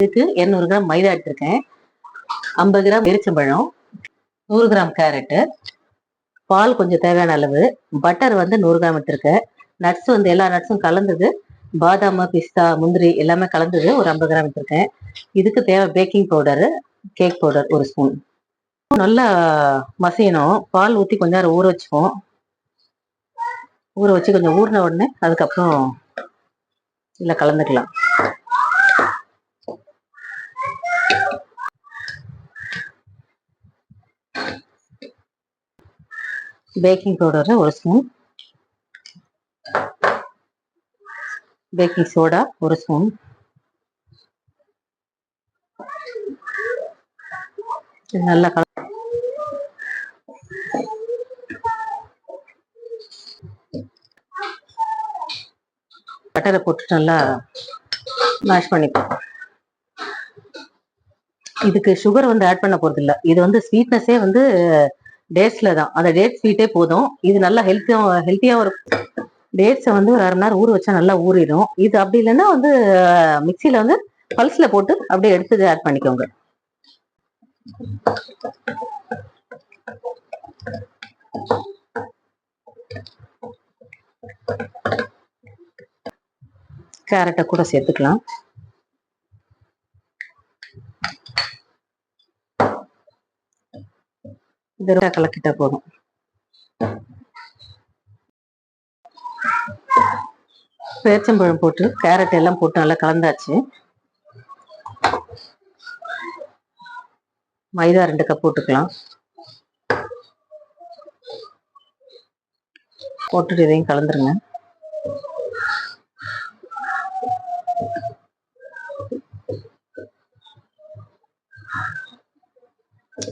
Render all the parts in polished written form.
இதுக்கு 200 கிராம் மைதா எடுத்திருக்கேன், 50 gram எரிச்சம்பழம், 100 gram carrot, பால் கொஞ்சம் தேவையான அளவு, பட்டர் வந்து 100 கிராம் எடுத்திருக்கேன், நட்ஸ் வந்து எல்லா நட்ஸும் கலந்தது, பாதாம், பிஸ்தா, முந்திரி எல்லாமே கலந்தது ஒரு 50 கிராம் எடுத்திருக்கேன். இதுக்கு தேவை baking powder, cake powder 1 spoon. நல்லா மசியணும். பால் ஊற்றி கொஞ்ச நேரம் ஊற வச்சுப்போம். ஊற வச்சு கொஞ்சம் ஊறின உடனே அதுக்கப்புறம் இல்லை கலந்துக்கலாம். Baking powder 1 spoon, baking soda 1 spoon, நல்லா பட்டரை போட்டு நல்லா மேஷ் பண்ணிப்போம். இதுக்கு சுகர் வந்து ஆட் பண்ண போறது இல்லை. இது வந்து ஸ்வீட்னஸே வந்து டேட்ஸ்ல தான். அந்த டேட் ஸ்வீட்டே போதும். இது நல்லா ஹெல்த்தியாகவும் இருக்கும். டேட்ஸை வந்து ஒரு 1/2 மணி நேரம் ஊற வச்சா நல்லா ஊறிடும். இது அப்படி இல்லைன்னா வந்து மிக்சியில வந்து பல்ஸ்ல போட்டு அப்படியே எடுத்து ஆட் பண்ணிக்கோங்க. கேரட்டை கூட சேர்த்துக்கலாம். இது கலக்கிட்டா போதும். பேரிச்சம்பழம் போட்டு கேரட் எல்லாம் போட்டு நல்லா கலந்தாச்சு. மைதா 2 கப் போட்டுக்கலாம். போட்டுட்டு இதையும் கலந்துருங்க.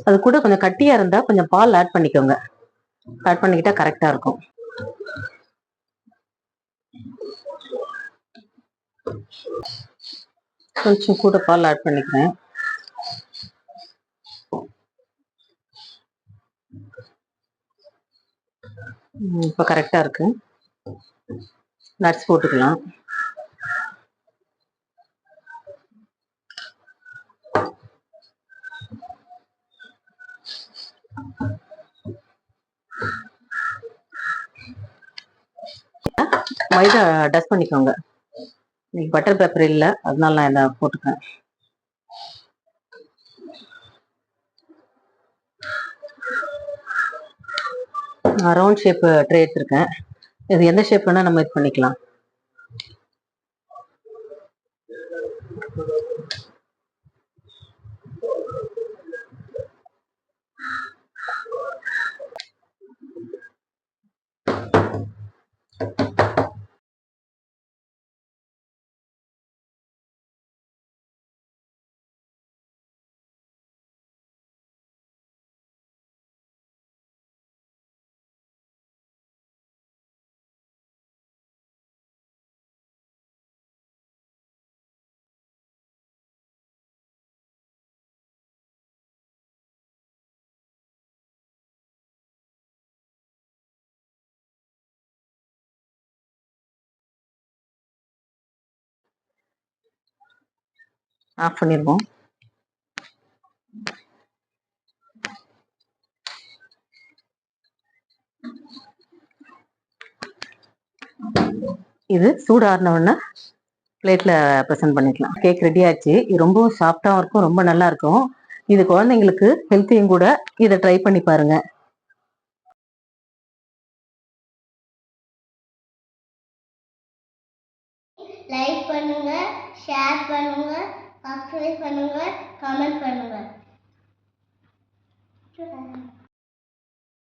அது கூட கொஞ்சம் கட்டியா இருந்தா கொஞ்சம் பால் ஆட் பண்ணிக்கோங்க. ஆட் பண்ணிக்கிட்டா கரெக்டா இருக்கும். கொஞ்சம் கூட பால் ஆட் பண்ணிக்கிறேன். இப்போ கரெக்டா இருக்கு. நட்ஸ் போட்டுக்கலாம். மைதா டஸ்ட் பண்ணிக்கோங்க. இன்னைக்கு பட்டர் பேப்பர் இல்லை, அதனால நான் இதை போட்டுக்கிறேன். ரவுண்ட் ஷேப் ட்ரே எடுத்திருக்கேன். இது எந்த ஷேப் வேணா நம்ம இது பண்ணிக்கலாம். ஆஃப் பண்ணிடுவோம். இது சூடாறின உடனே பிளேட்ல ப்ரெசென்ட் பண்ணிக்கலாம். கேக் ரெடி ஆச்சு. இது ரொம்பவும் சாஃப்டாகவும் இருக்கும், ரொம்ப நல்லா இருக்கும். இது குழந்தைங்களுக்கு ஹெல்த்தியும் கூட. இதை ட்ரை பண்ணி பாருங்க. லைக் பண்ணுங்க, ஷேர் பண்ணுங்க, சப்ஸ்கிரைப் பண்ணுங்க, கமெண்ட் பண்ணுங்க.